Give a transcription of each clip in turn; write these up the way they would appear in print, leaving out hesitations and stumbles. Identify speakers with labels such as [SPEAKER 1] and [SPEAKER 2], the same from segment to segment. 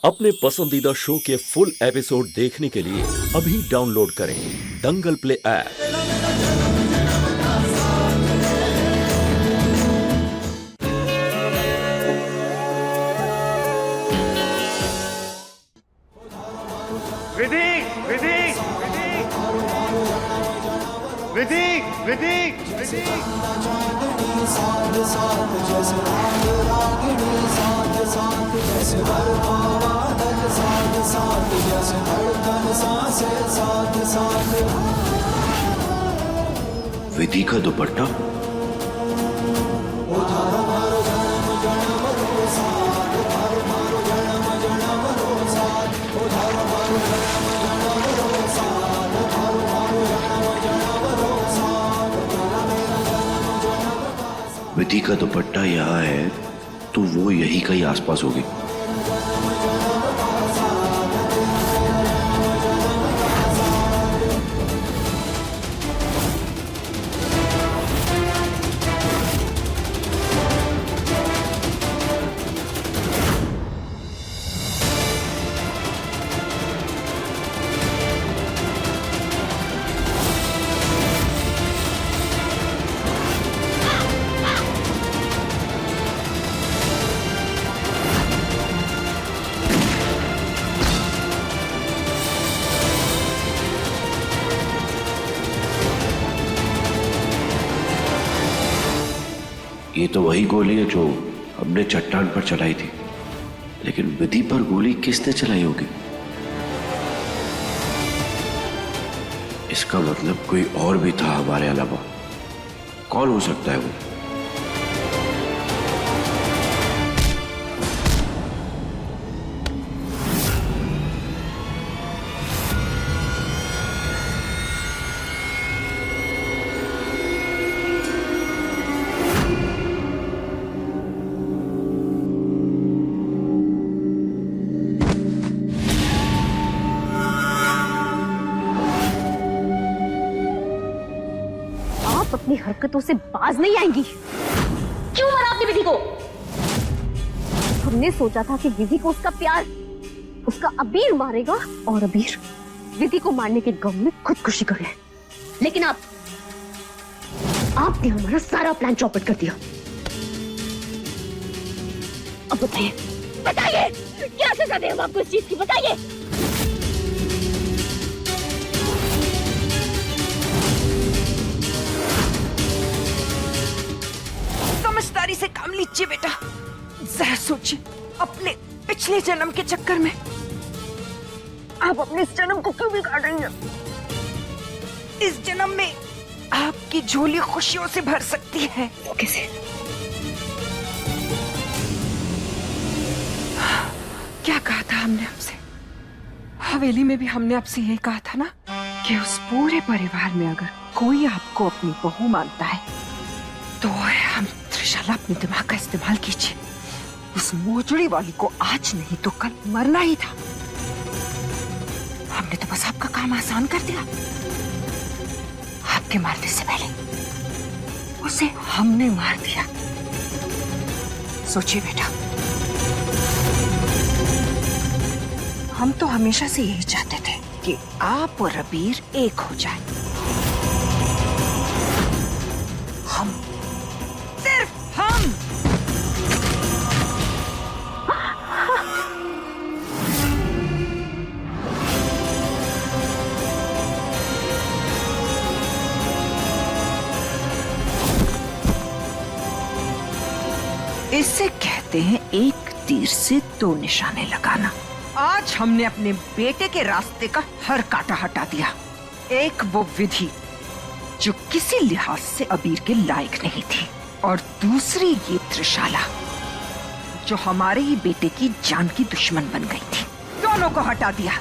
[SPEAKER 1] अपने पसंदीदा शो के फुल एपिसोड देखने के लिए अभी डाउनलोड करें दंगल प्ले ऐप।
[SPEAKER 2] विधि विधि विधि विधि विधि
[SPEAKER 3] विधि का दुपट्टा। विधि का दुपट्टा यहाँ है तो वो यही कहीं आसपास होगी। ये तो वही गोली है जो हमने चट्टान पर चलाई थी, लेकिन विधि पर गोली किसने चलाई होगी? इसका मतलब कोई और भी था हमारे अलावा। कौन हो सकता है वो?
[SPEAKER 4] अपनी हरकतों से बाज नहीं आएंगी। क्यों मारा आपने विधि को? हमने सोचा था कि विधि को उसका प्यार, उसका अबीर मारेगा और अबीर विधि को मारने के गम में खुदकुशी करे, लेकिन आपने हमारा सारा प्लान चौपट कर दिया। अब बताइए बताइए क्या सजा दें हम आपको इस चीज की? बताइए।
[SPEAKER 5] समझदारी से काम लीजिए बेटा। जरा सोचिए, अपने पिछले जन्म के चक्कर में आप अपने इस जन्म को क्यों बिगाड़ रही हैं? इस जन्म में आपकी झोली खुशियों से भर सकती है।
[SPEAKER 4] वो कैसे?
[SPEAKER 5] क्या कहा था हमने आपसे? हवेली में भी हमने आपसे यही कहा था ना कि उस पूरे परिवार में अगर कोई आपको अपनी बहू मानता है तो हम त्रिशाला अपने दिमाग का इस्तेमाल कीजिए। उस मोजड़ी वाली को आज नहीं तो कल मरना ही था। हमने तो बस आपका काम आसान कर दिया। आपके मारने से पहले उसे हमने मार दिया। सोचिए बेटा, हम तो हमेशा से यही चाहते थे कि आप और अबीर एक हो जाए। हम, सिर्फ हम। इसे कहते हैं एक तीर से दो निशाने लगाना। आज हमने अपने बेटे के रास्ते का हर कांटा हटा दिया। एक वो विधि जो किसी लिहाज से अबीर के लायक नहीं थी, और दूसरी ये त्रिशाला जो हमारे ही बेटे की जान की दुश्मन बन गई थी। दोनों को हटा दिया।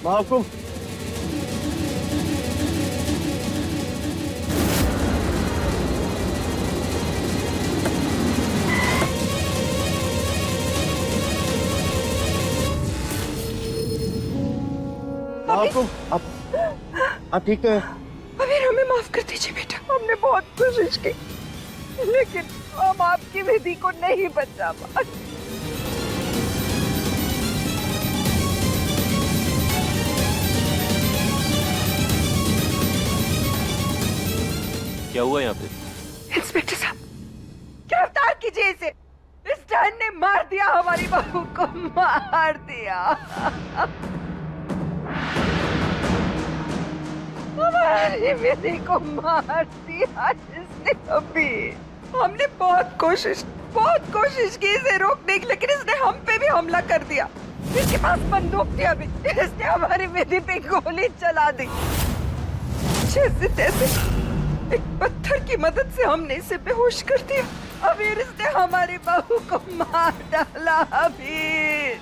[SPEAKER 2] महाकुम। महाकुम, आप ठीक तो है?
[SPEAKER 5] अबीर, हमें माफ कर दीजिए बेटा, हमने बहुत कोशिश की लेकिन हम आपकी विधि को नहीं बचा पाए।
[SPEAKER 6] क्या हुआ यहाँ पे?
[SPEAKER 5] इंस्पेक्टर साहब, गिरफ्तार कीजिए इसे। इस डर ने मार दिया, हमारी बहू को मार दिया। हमारी विधि को मार दिया इसने। अभी हमने बहुत कोशिश की इसे रोकने की, लेकिन इसने हम पे भी हमला कर दिया। इसके पास बंदूक थी, अभी इसने हमारी विधि पे गोली चला दी। जैसे तैसे एक पत्थर की मदद से हमने इसे बेहोश कर दिया। अबीर, इसने हमारी बहू को मार डाला। अबीर,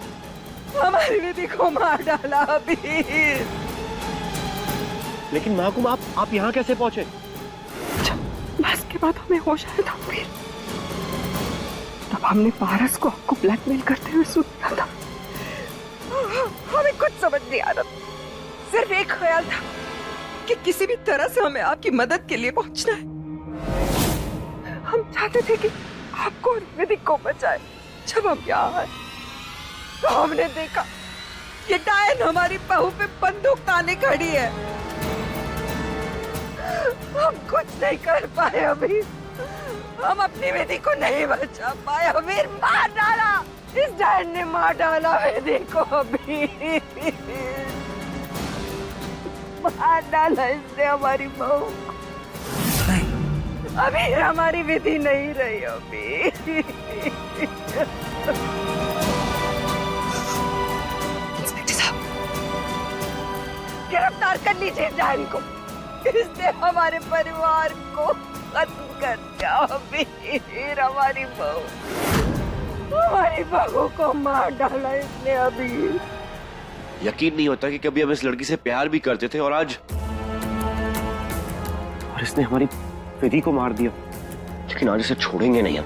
[SPEAKER 5] हमारी विधि को मार डाला। अबीर,
[SPEAKER 2] लेकिन महाकुम, आप यहाँ कैसे पहुंचे?
[SPEAKER 5] बस के बाद हमें होश आया था अबीर, तब हमने पारस को आपको ब्लैकमेल करते हुए सुना था। हमें कुछ समझ नहीं आ रहा, सिर्फ एक ख्याल था कि किसी भी तरह से हमें आपकी मदद के लिए पहुंचना है। हम चाहते थे कि आपको और विधि को बचाए। जब हम यहाँ आए तो हमने देखा ये डायन हमारी बहू पे बंदूक ताने खड़ी है। हम कुछ नहीं कर पाए अभी, हम अपनी विधि को नहीं बचा पाए। अबीर, मार डाला, इस डायन ने मार डाला विधि को। अभी मार डाला इसने हमारी बहू को। अभी हमारी विधि नहीं रही। अभी इंस्पेक्टर साहब, गिरफ्तार कर लीजिए डायन को। इसने हमारे परिवार को खत्म कर दिया। अभी हमारी बहू को मार डाला इसने। अभी
[SPEAKER 3] यकीन नहीं होता कि कभी हम इस लड़की से प्यार भी करते थे और आज इसने हमारी विधि को मार दिया। लेकिन आज इसे छोड़ेंगे नहीं हम,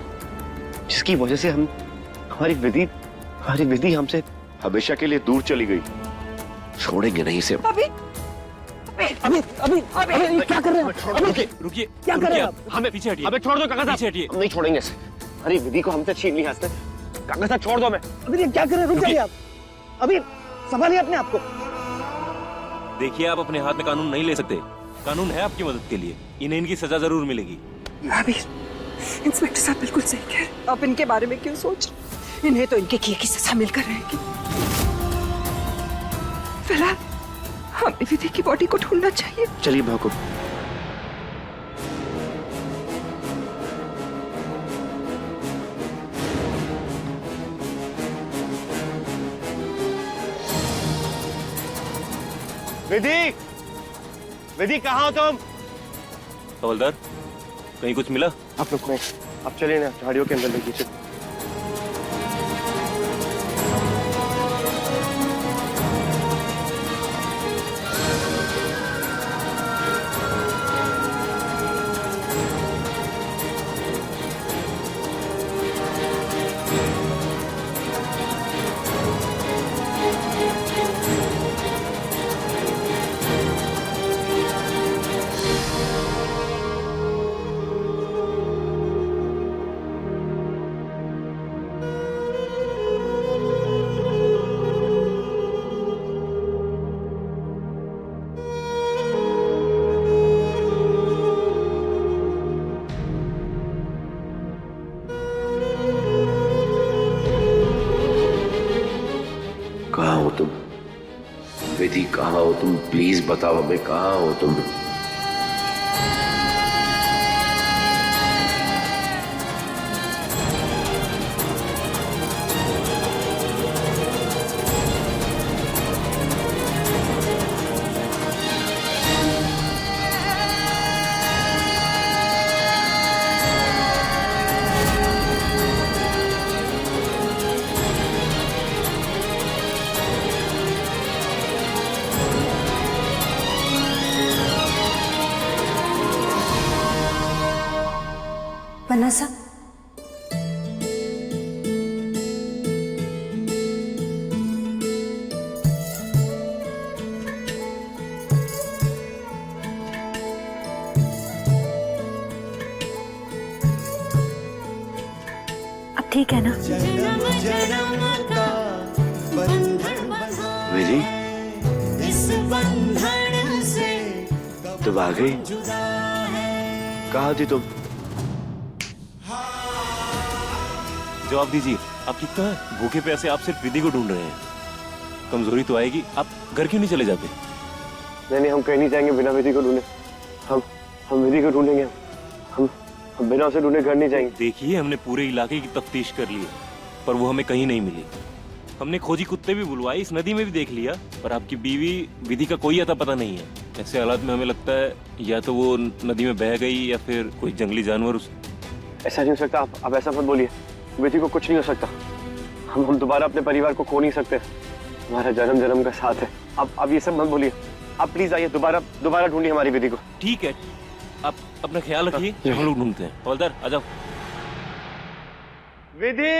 [SPEAKER 3] जिसकी वजह से हमारी विधि हमसे हमेशा के लिए दूर चली गई। छोड़ेंगे नहीं इसे।
[SPEAKER 5] अभी
[SPEAKER 2] क्या कर रहे हैं?
[SPEAKER 6] रुकिए,
[SPEAKER 2] क्या कर रहे हैं आप?
[SPEAKER 6] हमें पीछे हटिए।
[SPEAKER 2] अबे छोड़ दो काका साहब।
[SPEAKER 6] पीछे हटिए।
[SPEAKER 3] हम नहीं छोड़ेंगे इसे। हमारी विधि को हमसे छीन लिया इसने। काका साहब, छोड़ दो हमें।
[SPEAKER 2] अभी क्या कर रहे हैं? रुक जाइए आप। अभी संभालिए अपने आप को।
[SPEAKER 6] देखिए, आप अपने हाथ में कानून नहीं ले सकते। कानून है आपकी मदद के लिए। इन्हें इनकी सजा जरूर मिलेगी।
[SPEAKER 5] अभी इंस्पेक्टर साहब बिल्कुल सही कह रहे हैं। आप इनके बारे में क्यों सोच रहे? इन्हें तो इनके किए की सजा मिलकर रहेगी। फिलहाल हमें विधि की बॉडी को ढूंढना चाहिए।
[SPEAKER 3] चलिए महाकुम।
[SPEAKER 2] विधि कहाँ हो तुम?
[SPEAKER 6] हवलदार, कहीं कुछ मिला?
[SPEAKER 2] आप रुको, आप चलिए ना, झाड़ियों के अंदर लेके।
[SPEAKER 3] कहाँ हो तुम? विधि कहाँ हो तुम? प्लीज बताओ हमें, कहाँ हो तुम?
[SPEAKER 7] सा। अब ठीक है ना?
[SPEAKER 3] विधि, तुम आ गई? कहाँ थी तुम?
[SPEAKER 6] जवाब दीजिए, आप ठीक कहाँ हैं? भूखे प्यासे आप सिर्फ विधि को ढूंढ रहे हैं। कमजोरी तो आएगी, आप घर क्यों नहीं चले जाते?
[SPEAKER 3] नहीं, हम कहीं नहीं जाएंगे बिना विधि को ढूंढे। हम विधि को ढूंढेंगे। हम बिना उसे ढूंढे घर नहीं जाएंगे।
[SPEAKER 6] देखिए, हमने पूरे इलाके की तफ्तीश कर ली है, पर वो हमें कहीं नहीं मिली। हमने खोजी कुत्ते भी बुलवाए, इस नदी में भी देख लिया, पर आपकी बीवी विधि का कोई अता पता नहीं है। ऐसे हालात में हमें लगता है या तो वो नदी में बह गई या फिर कोई जंगली जानवर उस...
[SPEAKER 3] ऐसा नहीं हो सकता। आप ऐसा मत बोलिए। विधि को कुछ नहीं हो सकता। हम दोबारा अपने परिवार को खो नहीं सकते। हमारा जन्म का साथ है। आप ये सब मत बोलिए। आप प्लीज आइए, दोबारा ढूंढिए हमारी विधि को।
[SPEAKER 6] ठीक है, आप अपना ख्याल रखिए, हम लोग ढूंढते हैं। हवलदार आ जाओ।
[SPEAKER 3] विधि!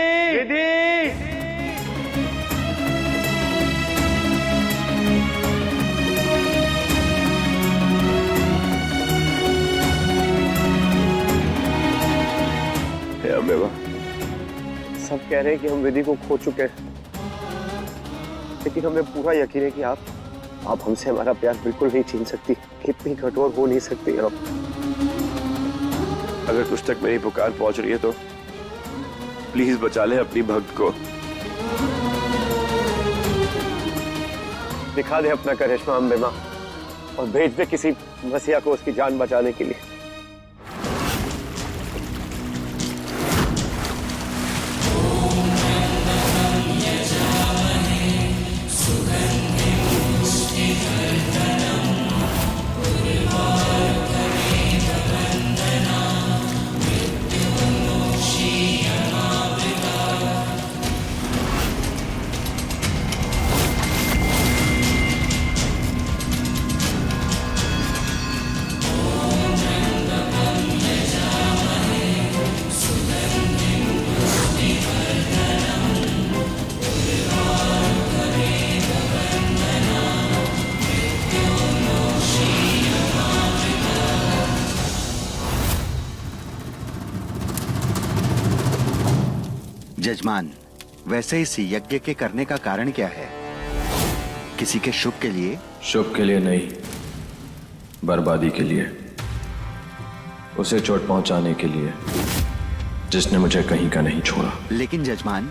[SPEAKER 3] सब कह रहे हैं कि हम विधि को खो चुके हैं, लेकिन हमें पूरा यकीन है कि आप हमसे हमारा प्यार बिल्कुल नहीं छीन सकती। कितनी कठोर हो नहीं सकती आप। अगर तुझ तक मेरी पुकार पहुंच रही है तो प्लीज बचा ले अपनी भक्त को। दिखा दे अपना करिश्मा अम्बे मां और भेज दे किसी मसीहा को उसकी जान बचाने के लिए।
[SPEAKER 8] जजमान, वैसे इस यज्ञ के करने का कारण क्या है? किसी के शुभ के लिए?
[SPEAKER 9] शुभ के लिए नहीं, बर्बादी के लिए। उसे चोट पहुंचाने के लिए, जिसने मुझे कहीं का नहीं छोड़ा।
[SPEAKER 8] लेकिन जजमान,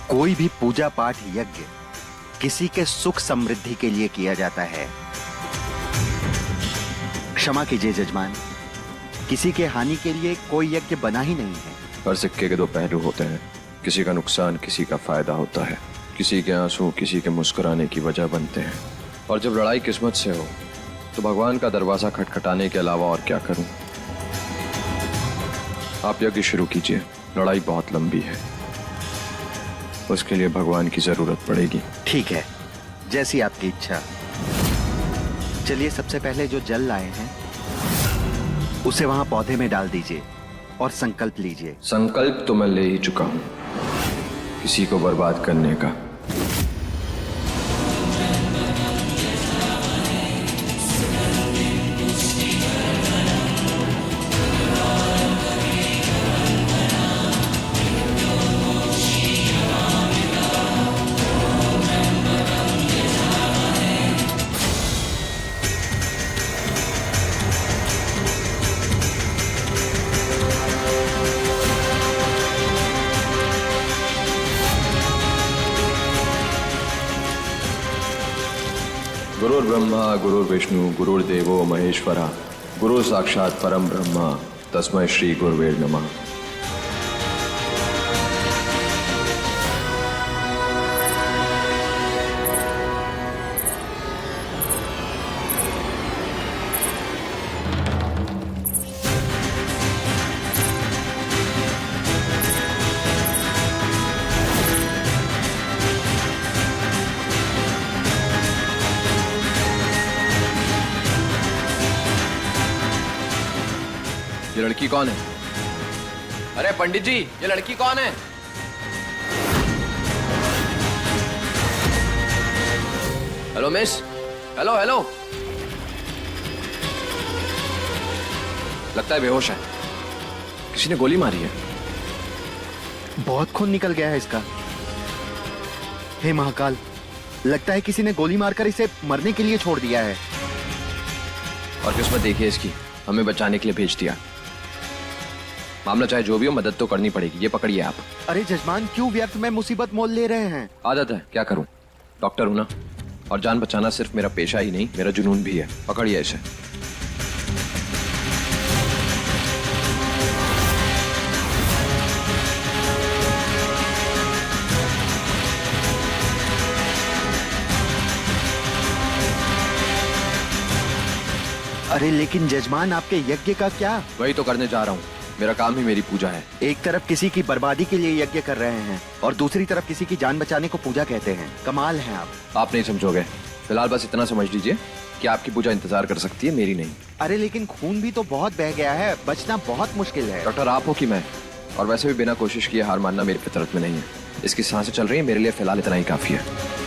[SPEAKER 8] कोई भी पूजा पाठ यज्ञ किसी के सुख समृद्धि के लिए किया जाता है। क्षमा कीजिए जजमान, किसी के हानि के लिए कोई यज्ञ बना ही नहीं है।
[SPEAKER 9] हर सिक्के के दो पहलू होते हैं। किसी का नुकसान किसी का फायदा होता है। किसी के आंसू किसी के मुस्कुराने की वजह बनते हैं। और जब लड़ाई किस्मत से हो तो भगवान का दरवाजा खटखटाने के अलावा और क्या करूं? आप यज्ञ शुरू कीजिए। लड़ाई बहुत लंबी है, उसके लिए भगवान की जरूरत पड़ेगी।
[SPEAKER 8] ठीक है, जैसी आपकी इच्छा। चलिए, सबसे पहले जो जल लाए हैं उसे वहां पौधे में डाल दीजिए और संकल्प लीजिए।
[SPEAKER 9] संकल्प तो मैं ले ही चुका हूं, किसी को बर्बाद करने का। गुरुर्ब्रह्मा गुरुर्विष्णु गुरुर्देवो महेश्वरा गुरु साक्षात परम ब्रह्मा तस्मै श्री गुरुवे नमः। ये लड़की कौन है? अरे पंडित जी, ये लड़की कौन है? Hello miss, hello hello. लगता है बेहोश है, किसी ने गोली मारी है।
[SPEAKER 8] बहुत खून निकल गया है इसका। हे महाकाल, लगता है किसी ने गोली मारकर इसे मरने के लिए छोड़ दिया है।
[SPEAKER 9] और किस्मत देखिए इसकी, हमें बचाने के लिए भेज दिया। मामला चाहे जो भी हो, मदद तो करनी पड़ेगी। ये पकड़िए आप।
[SPEAKER 8] अरे जजमान, क्यों व्यर्थ में मुसीबत मोल ले रहे हैं?
[SPEAKER 9] आदत है, क्या करूं, डॉक्टर हूं ना। और जान बचाना सिर्फ मेरा पेशा ही नहीं, मेरा जुनून भी है। पकड़िए इसे।
[SPEAKER 8] अरे लेकिन जजमान, आपके यज्ञ का क्या?
[SPEAKER 9] वही तो करने जा रहा हूँ, मेरा काम ही मेरी पूजा है।
[SPEAKER 8] एक तरफ किसी की बर्बादी के लिए यज्ञ कर रहे हैं और दूसरी तरफ किसी की जान बचाने को पूजा कहते हैं। कमाल है आप
[SPEAKER 9] नहीं समझोगे। फिलहाल बस इतना समझ लीजिए कि आपकी पूजा इंतजार कर सकती है, मेरी नहीं।
[SPEAKER 8] अरे लेकिन खून भी तो बहुत बह गया है, बचना बहुत मुश्किल है।
[SPEAKER 9] डॉक्टर आप हो कि मैं? और वैसे भी बिना कोशिश किए हार मानना मेरी फितरत में नहीं है। इसकी सांसें चल रही है, मेरे लिए फिलहाल इतना ही काफी है।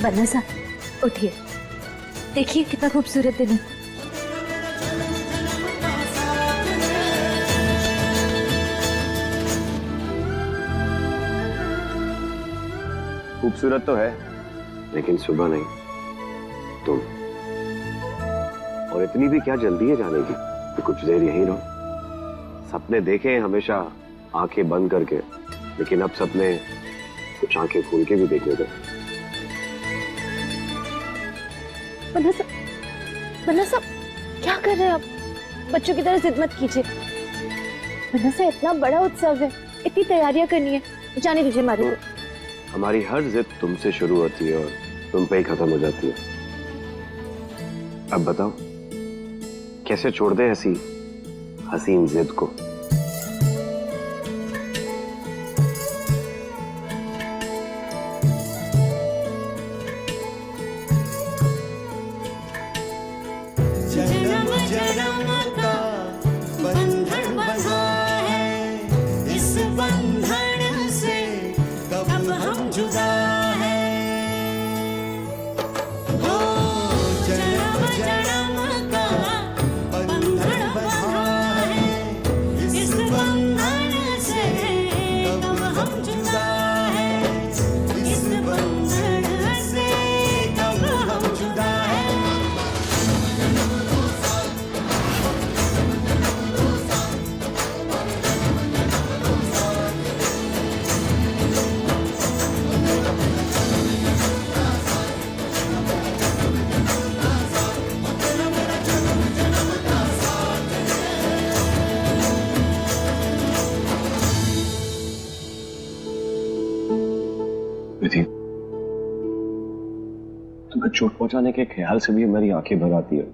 [SPEAKER 4] बन्ना साहब, उठिए, देखिए कितना खूबसूरत दिन है।
[SPEAKER 3] खूबसूरत तो है, लेकिन सुबह नहीं, तुम। और इतनी भी क्या जल्दी है जाने की कि कुछ देर यहीं रहो। सपने देखे हमेशा आंखें बंद करके, लेकिन अब सपने कुछ आंखें खोल के भी देखने दो।
[SPEAKER 4] बन्ना साहब, क्या कर रहे हैं आप? बच्चों की तरह जिद मत कीजिए। बन्ना साहब, इतना बड़ा उत्सव है, इतनी तैयारियां करनी है, जाने दीजिए मारू को।
[SPEAKER 3] हमारी हर जिद तुमसे शुरू होती है और तुम पे ही खत्म हो जाती है। अब बताओ, कैसे छोड़ दे ऐसी हसीन जिद को?
[SPEAKER 7] जन्म जन्म का बंधन बंधा है, इस बंधन से कब हम जुदा है। हो जन्म जन्म का बंधन बंधा है,
[SPEAKER 3] तुम्हें चोट पहुंचाने के ख्याल से भी मेरी आंखें भर आती है।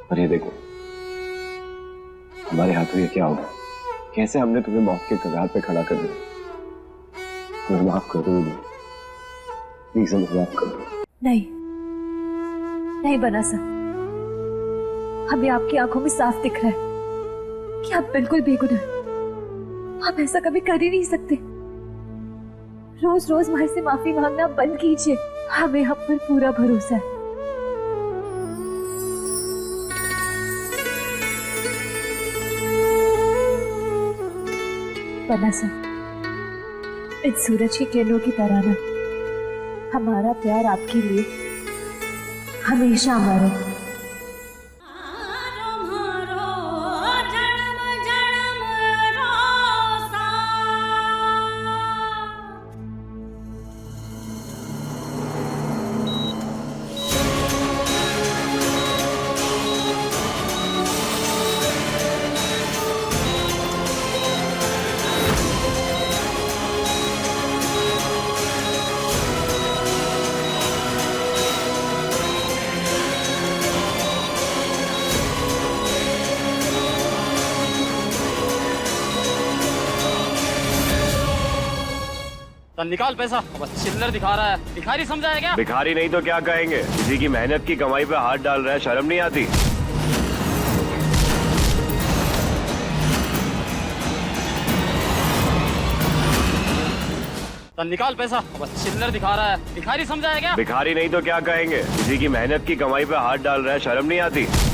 [SPEAKER 3] पर ये देखो, हमारे हाथों ये क्या होगा? कैसे हमने तुम्हें मौत के कगार पे खड़ा कर दिया। मुझे माफ कर दो, प्लीज मुझे माफ कर दो।
[SPEAKER 4] नहीं नहीं बना सर, हमें आपकी आंखों में साफ दिख रहा है कि आप बिल्कुल बेगुनाह। आप ऐसा कभी कर ही नहीं सकते। रोज रोज हमारे से माफी मांगना बंद कीजिए। हमें हम पर पूरा भरोसा है। बना सर, इन सूरज की किरणों की तरह ना हमारा प्यार आपके लिए हमेशा अमर है।
[SPEAKER 10] निकाल पैसा। बस चिल्लर दिखा रहा है, भिखारी समझा है क्या?
[SPEAKER 3] भिखारी नहीं तो क्या कहेंगे? किसी की मेहनत की कमाई पे हाथ डाल रहा है, शर्म नहीं आती?
[SPEAKER 10] निकाल पैसा। बस चिल्लर दिखा रहा है, भिखारी समझा है क्या?
[SPEAKER 3] भिखारी नहीं तो क्या कहेंगे? किसी की मेहनत की कमाई पे हाथ डाल रहा है, शर्म नहीं आती?